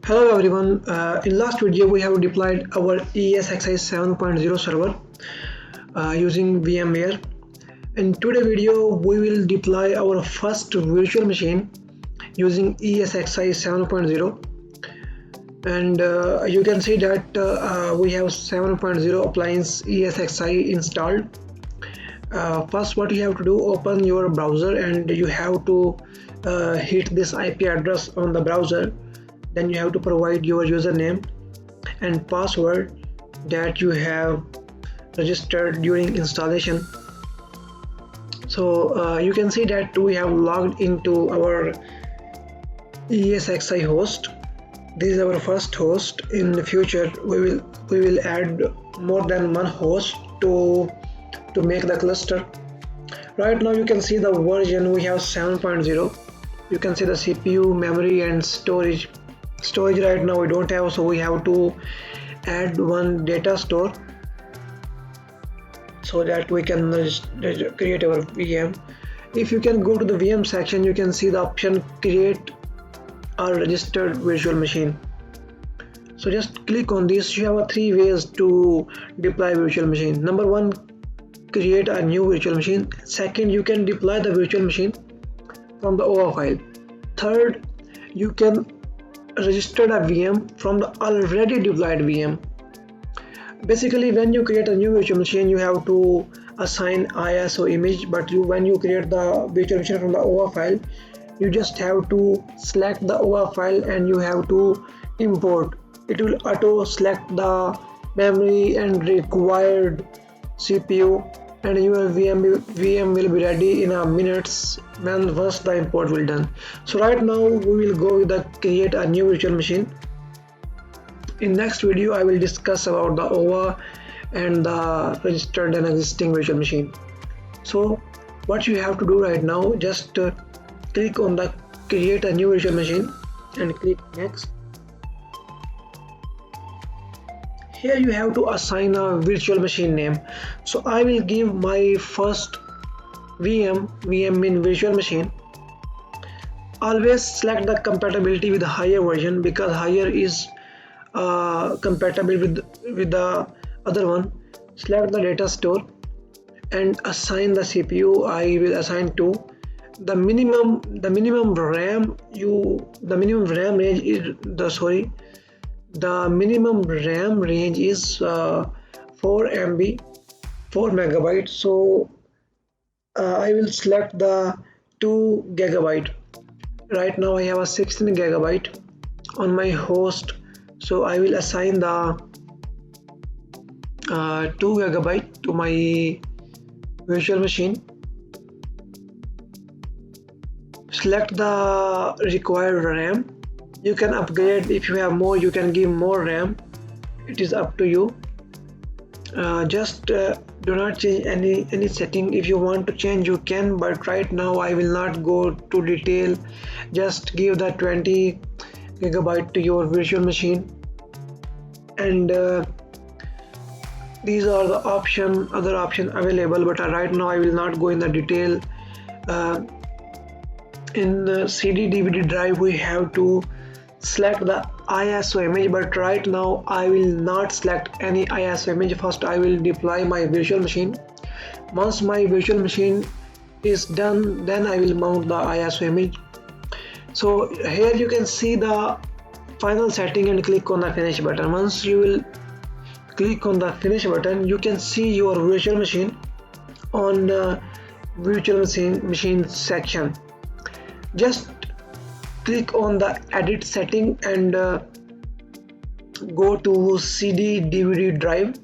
Hello everyone, in last video we have deployed our ESXI 7.0 server using VMware. In today's video we will deploy our first virtual machine using ESXI 7.0, and you can see that we have 7.0 appliance ESXI installed. First, what you have to do, open your browser and you have to hit this IP address on the browser. Then you have to provide your username and password that you have registered during installation. So you can see that we have logged into our ESXi host. This is our first host. In the future we will add more than one host to make the cluster. Right now you can see the version, we have 7.0. you can see the CPU, memory and storage right now we don't have, so we have to add one data store so that we can create our VM. If you can go to the VM section, you can see the option create a registered virtual machine. So just click on this. You have three ways to deploy virtual machine. Number one, create a new virtual machine. Second, you can deploy the virtual machine from the OA file. Third, you can register a VM from the already deployed VM. Basically, when you create a new virtual machine, you have to assign ISO image, but when you create the virtual machine from the OA file, you just have to select the OA file and you have to import. It will auto select the memory and required CPU, and your VM will be ready in a minutes once the import will done. So right now we will go with the create a new virtual machine. In next video I will discuss about the OA and the registered and existing virtual machine. So what you have to do right now, just click on the create a new virtual machine and click next. Here you have to assign a virtual machine name. So I will give my first VM mean virtual machine. Always select the compatibility with the higher version, because higher is compatible with the other one. Select the data store and assign the CPU. I will assign 2. The minimum RAM range is the minimum RAM range is 4 megabytes. So I will select the 2 gigabyte. Right now I have a 16 gigabyte on my host, so I will assign the 2 gigabyte to my virtual machine. Select the required RAM. You can upgrade. If you have more, you can give more RAM. It is up to you. Just do not change any setting. If you want to change, you can, but right now I will not go to detail. Just give the 20 gigabyte to your virtual machine, and these are the other option available, but right now I will not go in the detail. In the CD DVD drive we have to select the ISO image, but right now I will not select any ISO image. First I will deploy my virtual machine. Once my virtual machine is done, then I will mount the ISO image. So here you can see the final setting and click on the finish button. Once you will click on the finish button, you can see your virtual machine on the virtual machine section. Just click on the edit setting and go to CD DVD drive.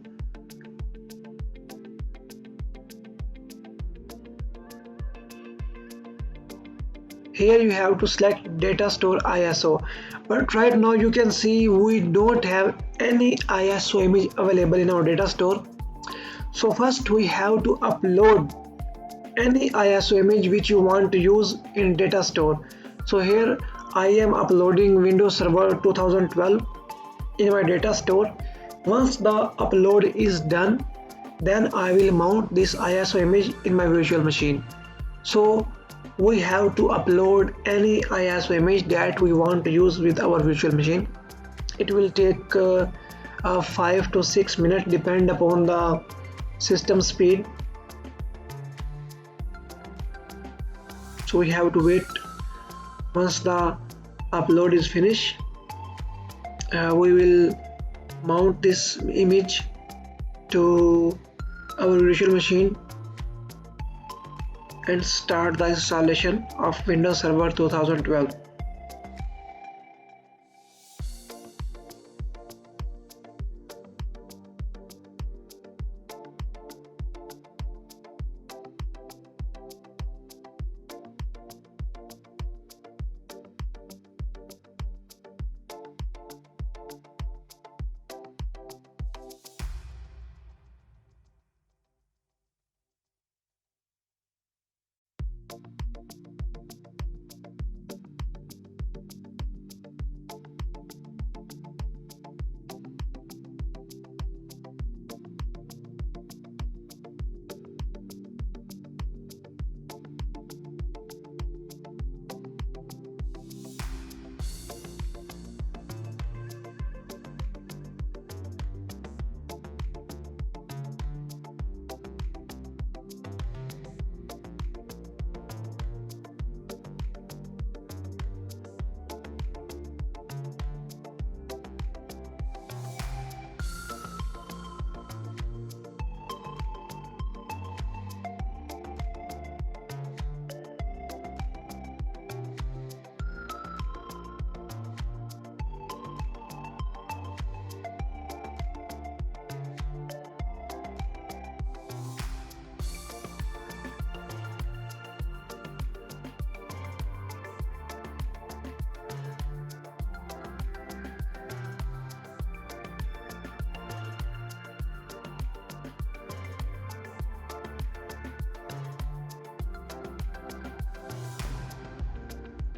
Here you have to select data store ISO, but right now you can see we don't have any ISO image available in our data store. So first we have to upload any ISO image which you want to use in data store. So here I am uploading Windows Server 2012 in my data store. Once the upload is done, then I will mount this ISO image in my virtual machine. So we have to upload any ISO image that we want to use with our virtual machine. It will take 5 to 6 minutes depend upon the system speed. So we have to wait. Once the upload is finished, we will mount this image to our virtual machine and start the installation of Windows Server 2012.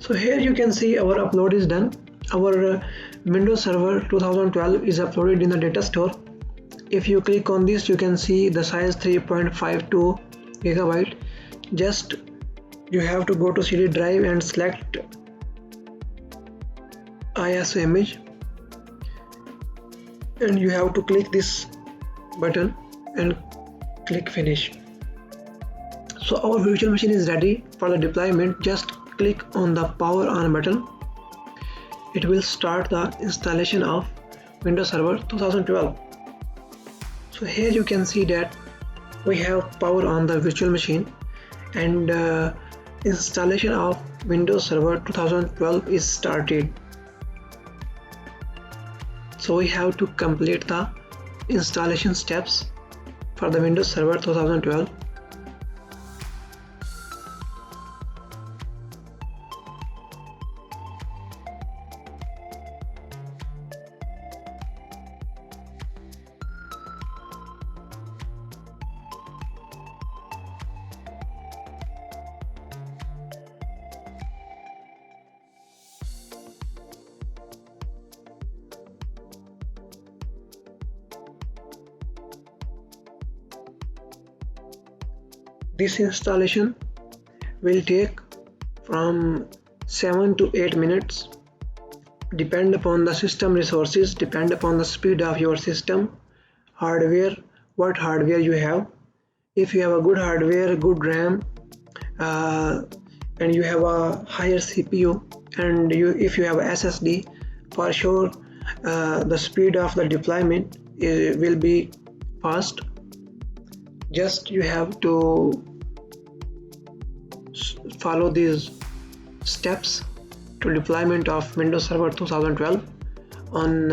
So here you can see our upload is done. Our Windows Server 2012 is uploaded in the data store. If you click on this, you can see the size 3.52 gigabyte. Just you have to go to CD drive and select ISO image, and you have to click this button and click finish. So our virtual machine is ready for the deployment. Just click on the power on button. It will start the installation of Windows Server 2012. So here you can see that we have power on the virtual machine, and installation of Windows Server 2012 is started. So we have to complete the installation steps for the Windows Server 2012. This installation will take from 7 to 8 minutes. Depend upon the system resources, depend upon the speed of your system, hardware, what hardware you have. If you have a good hardware, good RAM, and you have a higher CPU, and if you have SSD, for sure the speed of the deployment will be fast. Just you have to follow these steps to deployment of Windows Server 2012 on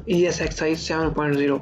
ESXI 7.0.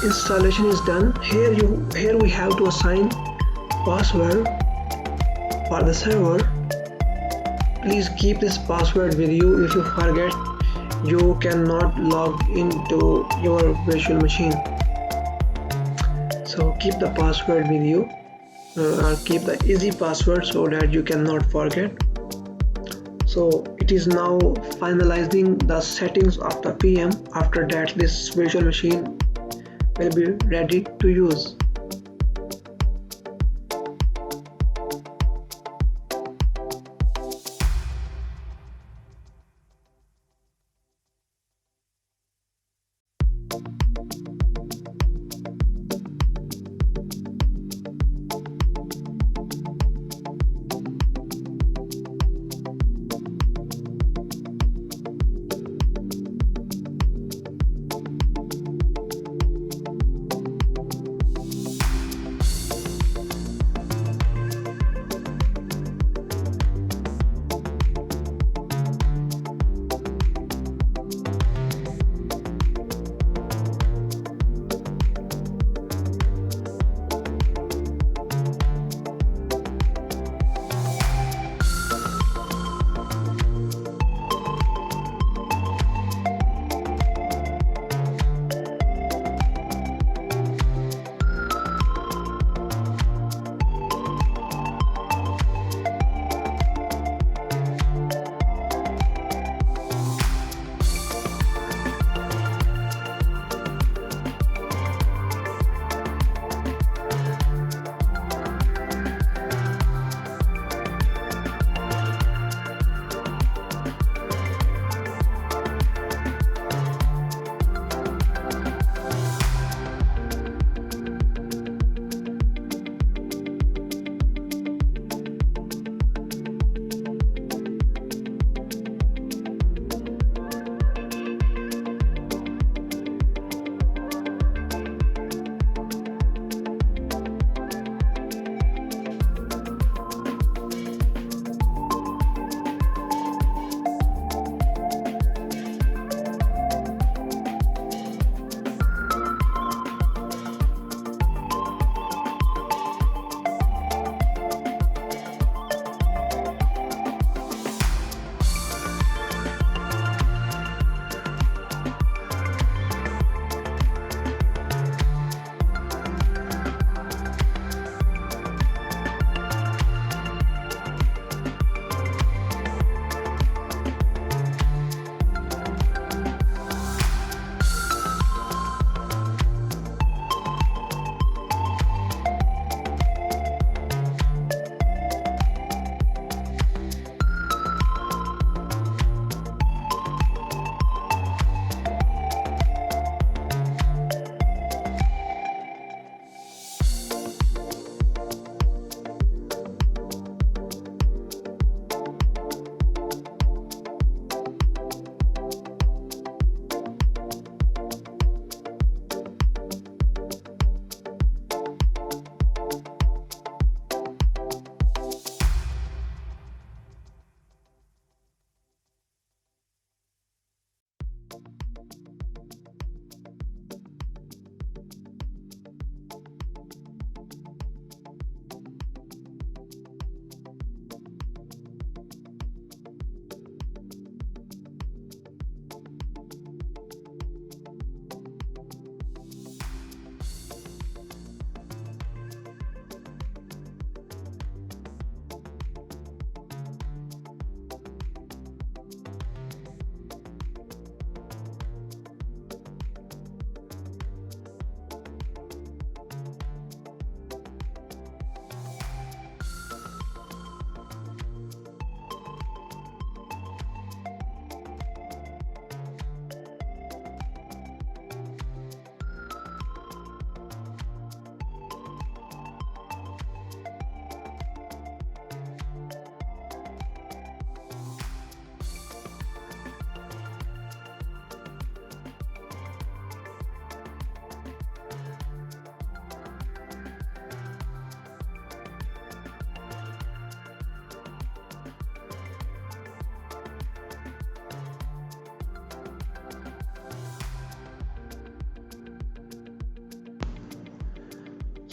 installation is done. Here we have to assign password for the server. Please keep this password with you. If you forget, you cannot log into your virtual machine. So keep the password with you, or keep the easy password so that you cannot forget. So it is now finalizing the settings of the VM. After that, this virtual machine will be ready to use.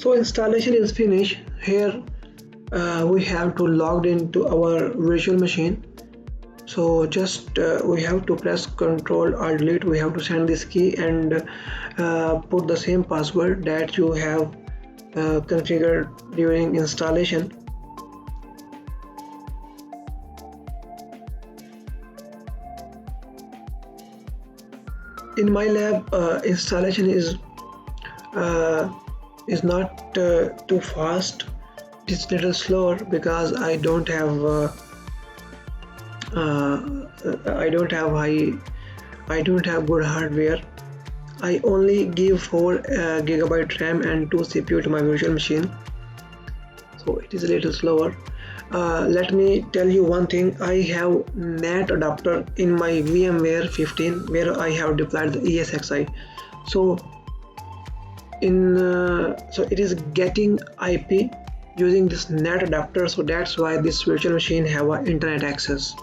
So installation is finished. Here we have to log into our virtual machine. So just we have to press Ctrl or Delete. We have to send this key and put the same password that you have configured during installation. In my lab, installation is not too fast. It's a little slower because I don't have good hardware. I only give 4 GB RAM and 2 CPU to my virtual machine, so it is a little slower. Let me tell you one thing. I have NAT adapter in my VMware 15 where I have deployed the ESXI. So it is getting IP using this NAT adapter, so that's why this virtual machine have a internet access.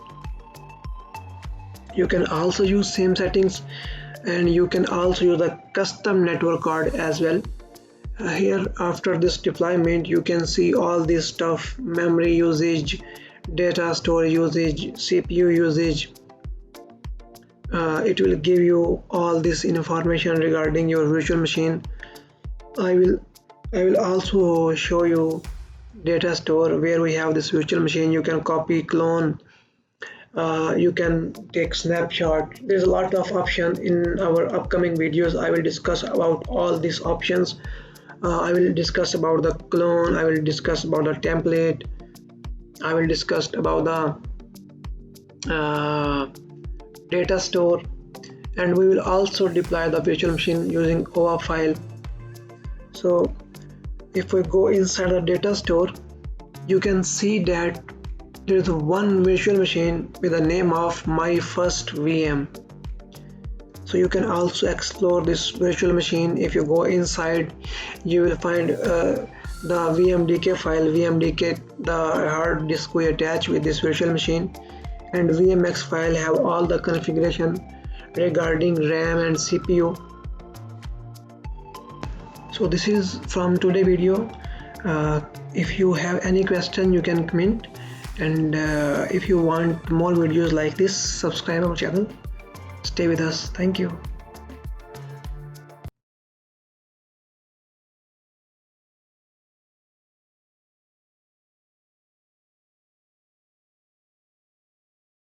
You can also use same settings, and you can also use the custom network card as well. Here after this deployment you can see all this stuff: memory usage, data storage usage, CPU usage. It will give you all this information regarding your virtual machine. I will also show you data store where we have this virtual machine. You can copy, clone, you can take snapshot. There's a lot of option. In our upcoming videos I will discuss about all these options. I will discuss about the clone, I will discuss about the template, I will discuss about the data store, and we will also deploy the virtual machine using OA file. So if we go inside the data store, you can see that there is one virtual machine with the name of my first VM. So you can also explore this virtual machine. If you go inside, you will find the VMDK file, VMDK, the hard disk we attach with this virtual machine, and VMX file have all the configuration regarding RAM and CPU. So this is from today video. If you have any question, you can comment, and if you want more videos like this, subscribe our channel. Stay with us. Thank you.